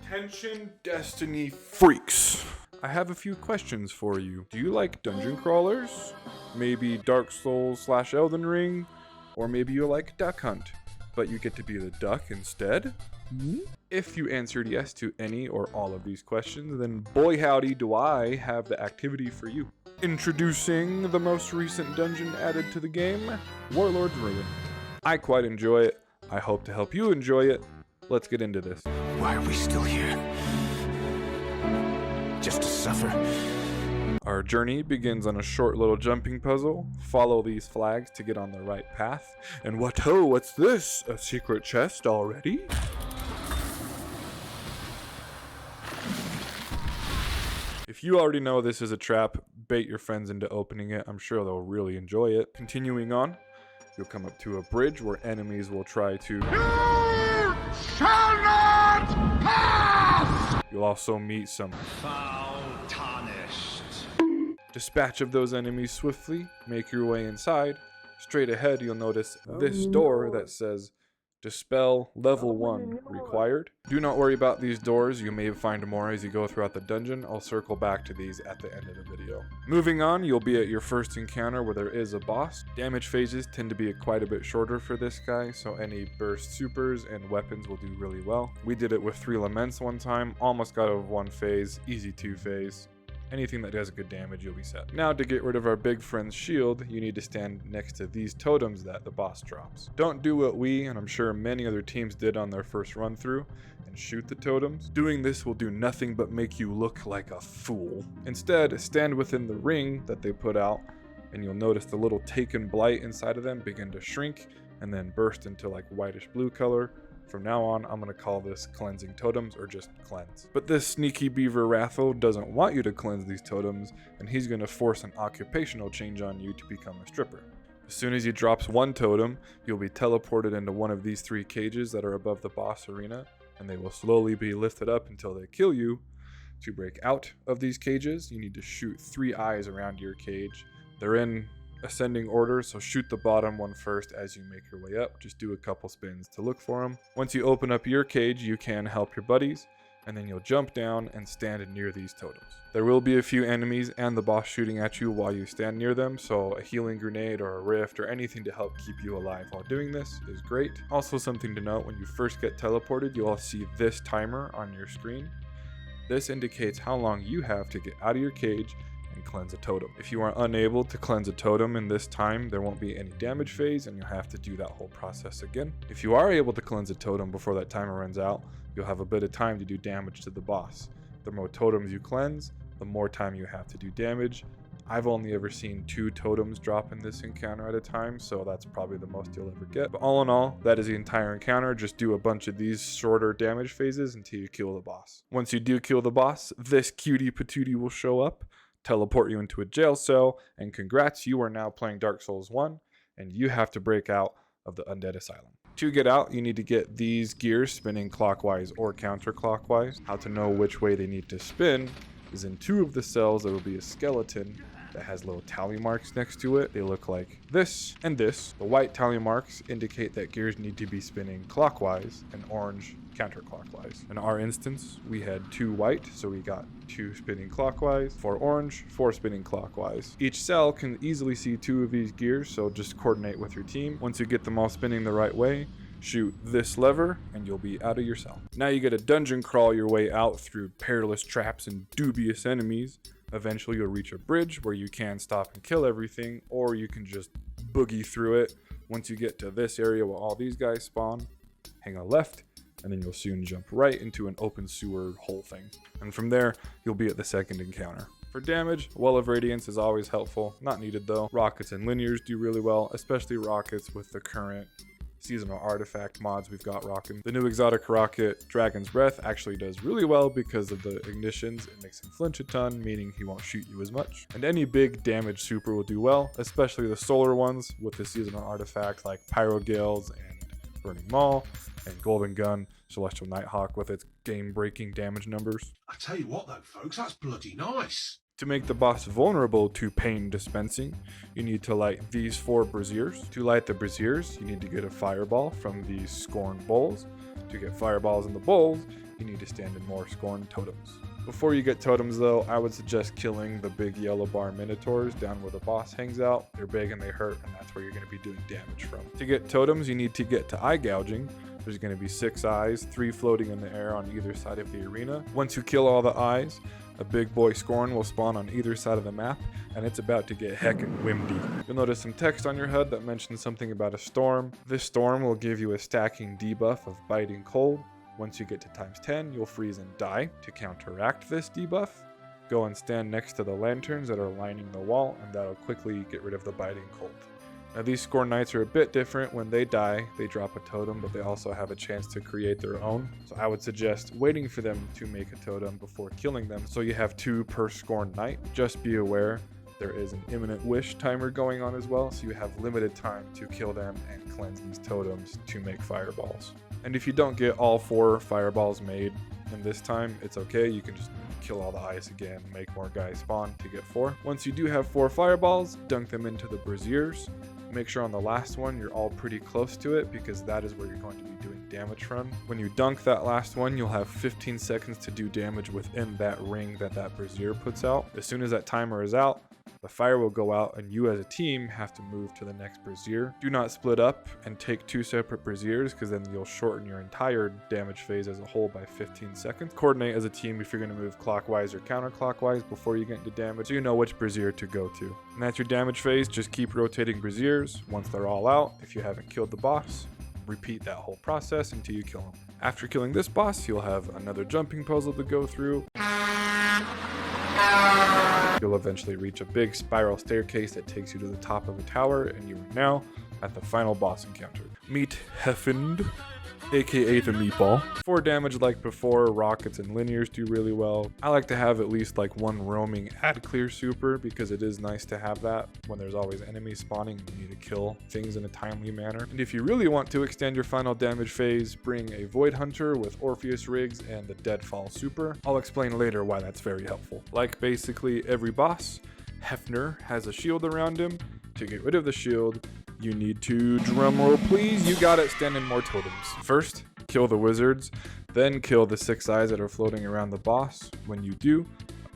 Attention, Destiny freaks. I have a few questions for you. Do you like dungeon crawlers? Maybe Dark Souls / Elden Ring? Or maybe you like Duck Hunt, but you get to be the duck instead? If you answered yes to any or all of these questions, then boy howdy do I have the activity for you. Introducing the most recent dungeon added to the game, Warlord's Ruin. I quite enjoy it. I hope to help you enjoy it. Let's get into this. Why are we still here? Just to suffer? Our journey begins on a short little jumping puzzle. Follow these flags to get on the right path. And what's this? A secret chest already? If you already know this is a trap, bait your friends into opening it. I'm sure they'll really enjoy it. Continuing on, you'll come up to a bridge where enemies will try to... You shall not pass! You'll also meet some Foul tarnished. Dispatch of those enemies swiftly, make your way inside. Straight ahead, you'll notice this door that says Dispel Level 1 required. Do not worry about these doors, you may find more as you go throughout the dungeon. I'll circle back to these at the end of the video. Moving on, you'll be at your first encounter where there is a boss. Damage phases tend to be quite a bit shorter for this guy, so any burst supers and weapons will do really well. We did it with 3 Laments one time, almost got out of 1 phase, easy 2 phase. Anything that does good damage, you'll be set. Now, to get rid of our big friend's shield, you need to stand next to these totems that the boss drops. Don't do what we, and I'm sure many other teams did on their first run through, and shoot the totems. Doing this will do nothing but make you look like a fool. Instead, stand within the ring that they put out, and you'll notice the little Taken Blight inside of them begin to shrink, and then burst into like whitish blue color. From now on, I'm going to call this cleansing totems, or just cleanse. But this sneaky beaver Wrathel doesn't want you to cleanse these totems, and he's going to force an occupational change on you to become a stripper. As soon as he drops 1 totem, you'll be teleported into one of these 3 cages that are above the boss arena, and they will slowly be lifted up until they kill you. To break out of these cages, you need to shoot 3 eyes around your cage. They're in ascending order, so shoot the bottom one first as you make your way up. Just do a couple spins to look for them. Once you open up your cage, you can help your buddies, and then you'll jump down and stand near these totems. There will be a few enemies and the boss shooting at you while you stand near them, so a healing grenade or a rift or anything to help keep you alive while doing this is great. Also, something to note, when you first get teleported, you'll see this timer on your screen. This indicates how long you have to get out of your cage and cleanse a totem. If you are unable to cleanse a totem in this time, there won't be any damage phase and you'll have to do that whole process again. If you are able to cleanse a totem before that timer runs out, you'll have a bit of time to do damage to the boss. The more totems you cleanse, the more time you have to do damage. I've only ever seen 2 totems drop in this encounter at a time, so that's probably the most you'll ever get. But all in all, that is the entire encounter. Just do a bunch of these shorter damage phases until you kill the boss. Once you do kill the boss, this cutie patootie will show up, teleport you into a jail cell, and congrats, you are now playing Dark Souls 1, and you have to break out of the Undead Asylum. To get out, you need to get these gears spinning clockwise or counterclockwise. How to know which way they need to spin is in 2 of the cells there will be a skeleton that has little tally marks next to it. They look like this and this. The white tally marks indicate that gears need to be spinning clockwise, and orange counterclockwise. In our instance, we had 2 white, so we got 2 spinning clockwise, 4 orange, 4 spinning clockwise. Each cell can easily see 2 of these gears, so just coordinate with your team. Once you get them all spinning the right way, shoot this lever and you'll be out of your cell. Now you get a dungeon crawl your way out through perilous traps and dubious enemies. Eventually you'll reach a bridge where you can stop and kill everything, or you can just boogie through it. Once you get to this area where all these guys spawn, hang a left, and then you'll soon jump right into an open sewer hole thing. And from there, you'll be at the second encounter. For damage, Well of Radiance is always helpful, not needed though. Rockets and linears do really well, especially rockets with the current seasonal artifact mods we've got rocking. The new exotic rocket, Dragon's Breath, actually does really well because of the ignitions. It makes him flinch a ton, meaning he won't shoot you as much. And any big damage super will do well, especially the solar ones with the seasonal artifacts like Pyro Gales and Burning Maul, and Golden Gun, Celestial Nighthawk with its game-breaking damage numbers. I tell you what though, folks, that's bloody nice. To make the boss vulnerable to pain dispensing, you need to light these 4 braziers. To light the braziers, you need to get a fireball from these scorned bowls. To get fireballs in the bowls, you need to stand in more Scorn totems. Before you get totems though, I would suggest killing the big yellow bar minotaurs down where the boss hangs out. They're big and they hurt, and that's where you're going to be doing damage from. To get totems, you need to get to eye gouging. There's going to be 6 eyes, 3 floating in the air on either side of the arena. Once you kill all the eyes, a big boy Scorn will spawn on either side of the map, and it's about to get heckin' windy. You'll notice some text on your HUD that mentions something about a storm. This storm will give you a stacking debuff of biting cold. Once you get to times 10, you'll freeze and die. To counteract this debuff, go and stand next to the lanterns that are lining the wall, and that'll quickly get rid of the biting cold. Now these Scorn Knights are a bit different. When they die, they drop a totem, but they also have a chance to create their own. So I would suggest waiting for them to make a totem before killing them, so you have 2 per Scorn Knight. Just be aware, there is an imminent wish timer going on as well, so you have limited time to kill them and cleanse these totems to make fireballs. And if you don't get all 4 fireballs made in this time, it's okay. You can just kill all the eyes again, make more guys spawn to get 4. Once you do have 4 fireballs, dunk them into the braziers. Make sure on the last one you're all pretty close to it, because that is where you're going to be doing damage from. When you dunk that last one, you'll have 15 seconds to do damage within that ring that brazier puts out. As soon as that timer is out, the fire will go out and you as a team have to move to the next brazier. Do not split up and take 2 separate braziers, because then you'll shorten your entire damage phase as a whole by 15 seconds. Coordinate as a team if you're going to move clockwise or counterclockwise before you get into damage, so you know which brazier to go to. And that's your damage phase. Just keep rotating braziers. Once they're all out, if you haven't killed the boss, repeat that whole process until you kill him. After killing this boss, you'll have another jumping puzzle to go through. You'll eventually reach a big spiral staircase that takes you to the top of a tower, and you are now at the final boss encounter. Meet Heffend, aka the meatball. 4 damage like before. Rockets and linears do really well. I like to have at least like 1 roaming ad clear super, because it is nice to have that when there's always enemies spawning and you need to kill things in a timely manner. And if you really want to extend your final damage phase, bring a Void Hunter with Orpheus rigs and the Deadfall super. I'll explain later why that's very helpful. Like basically every boss, Hefner has a shield around him. To get rid of the shield, you need to, drumroll please, you got it, stand in more totems. First, kill the wizards, then kill the 6 eyes that are floating around the boss. When you do,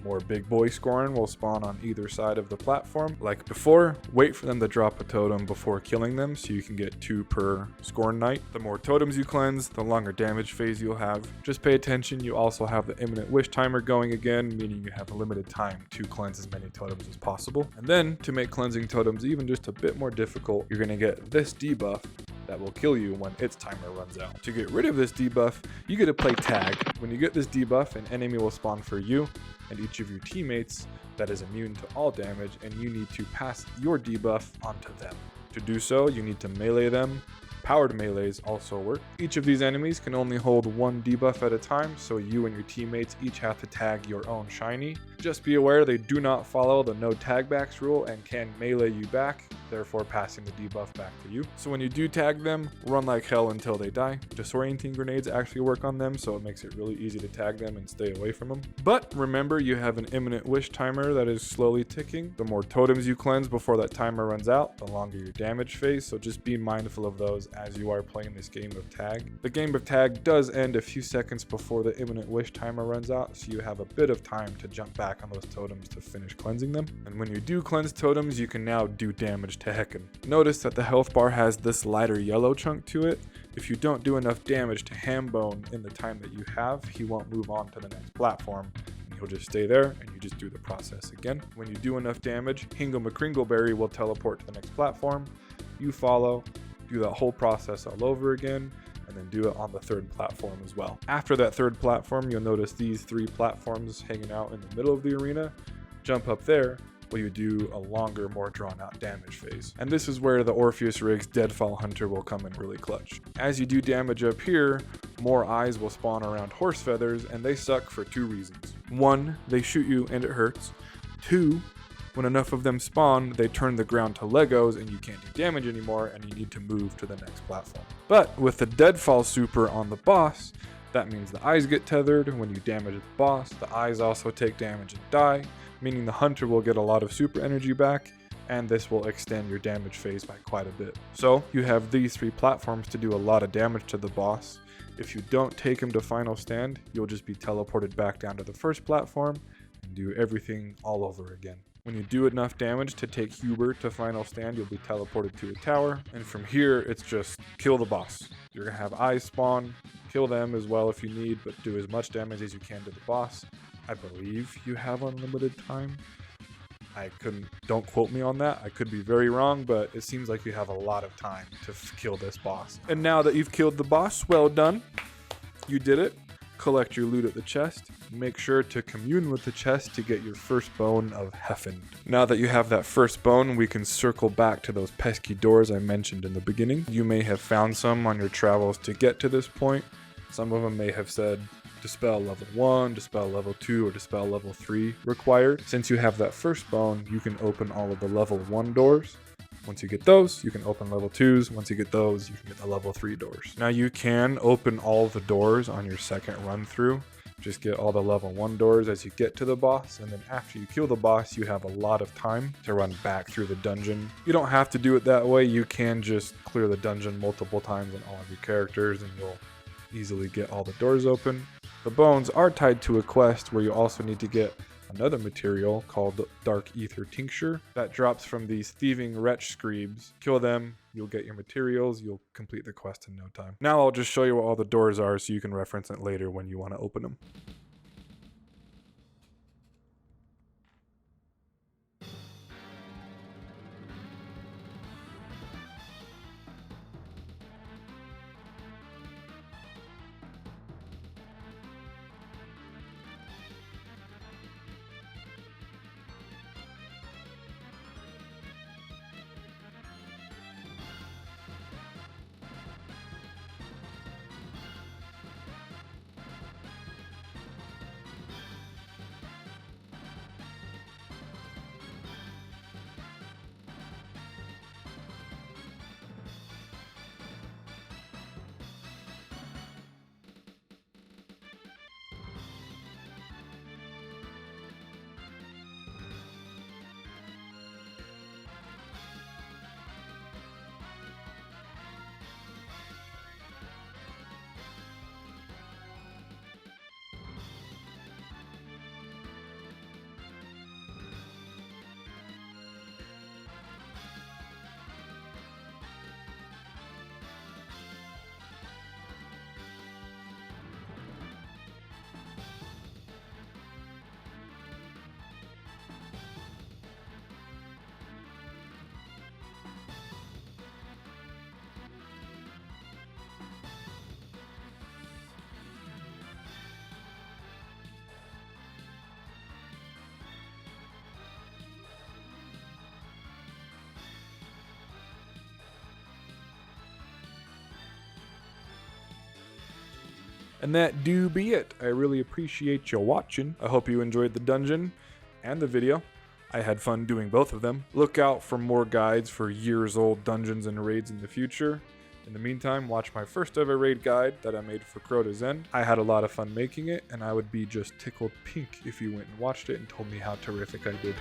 more big boy Scorn will spawn on either side of the platform. Like before, wait for them to drop a totem before killing them, so you can get 2 per Scorn Knight. The more totems you cleanse, the longer damage phase you'll have. Just pay attention, you also have the imminent wish timer going again, meaning you have a limited time to cleanse as many totems as possible. And then, to make cleansing totems even just a bit more difficult, you're going to get this debuff that will kill you when its timer runs out. To get rid of this debuff, you get to play tag. When you get this debuff, an enemy will spawn for you and each of your teammates that is immune to all damage, and you need to pass your debuff onto them. To do so, you need to melee them. Powered melees also work. Each of these enemies can only hold 1 debuff at a time, so you and your teammates each have to tag your own shiny. Just be aware they do not follow the no tagbacks rule and can melee you back, therefore passing the debuff back to you. So when you do tag them, run like hell until they die. Disorienting grenades actually work on them, so it makes it really easy to tag them and stay away from them. But remember, you have an imminent wish timer that is slowly ticking. The more totems you cleanse before that timer runs out, the longer your damage phase, so just be mindful of those as you are playing this game of tag. The game of tag does end a few seconds before the imminent wish timer runs out, so you have a bit of time to jump back on those totems to finish cleansing them. And when you do cleanse totems, you can now do damage to Heckin. Notice that the health bar has this lighter yellow chunk to it. If you don't do enough damage to Hambone in the time that you have, he won't move on to the next platform. He'll just stay there, and you just do the process again. When you do enough damage, Hingle McCringleberry will teleport to the next platform. You follow, do that whole process all over again, and then do it on the 3rd platform as well. After that 3rd platform, you'll notice these 3 platforms hanging out in the middle of the arena. Jump up there, where you do a longer, more drawn out damage phase. And this is where the Orpheus Rig's Deadfall Hunter will come in really clutch. As you do damage up here, more eyes will spawn around horse feathers, and they suck for 2 reasons. 1, they shoot you and it hurts. 2, when enough of them spawn, they turn the ground to Legos and you can't do damage anymore, and you need to move to the next platform. But with the Deadfall super on the boss, that means the eyes get tethered. When you damage the boss, the eyes also take damage and die, meaning the hunter will get a lot of super energy back, and this will extend your damage phase by quite a bit. So you have these 3 platforms to do a lot of damage to the boss. If you don't take him to final stand, you'll just be teleported back down to the first platform and do everything all over again. When you do enough damage to take Huber to final stand, you'll be teleported to a tower, and from here it's just kill the boss. You're gonna have eyes spawn, kill them as well if you need, but do as much damage as you can to the boss. I believe you have unlimited time. Don't quote me on that. I could be very wrong, but it seems like you have a lot of time to kill this boss. And now that you've killed the boss, well done. You did it. Collect your loot at the chest. Make sure to commune with the chest to get your first bone of Heffen. Now that you have that first bone, we can circle back to those pesky doors I mentioned in the beginning. You may have found some on your travels to get to this point. Some of them may have said Dispel level 1, Dispel level 2, or Dispel level 3 required. Since you have that first bone, you can open all of the level 1 doors. Once you get those, you can open level 2s. Once you get those, you can get the level 3 doors. Now you can open all the doors on your second run through. Just get all the level 1 doors as you get to the boss, and then after you kill the boss, you have a lot of time to run back through the dungeon. You don't have to do it that way. You can just clear the dungeon multiple times on all of your characters, and you'll easily get all the doors open. The bones are tied to a quest where you also need to get another material called Dark Ether Tincture that drops from these thieving wretch screebs. Kill them, you'll get your materials, you'll complete the quest in no time. Now I'll just show you what all the doors are so you can reference it later when you want to open them. And that do be it. I really appreciate you watching. I hope you enjoyed the dungeon and the video. I had fun doing both of them. Look out for more guides for years old dungeons and raids in the future. In the meantime, watch my first ever raid guide that I made for Crota's End. I had a lot of fun making it, and I would be just tickled pink if you went and watched it and told me how terrific I did.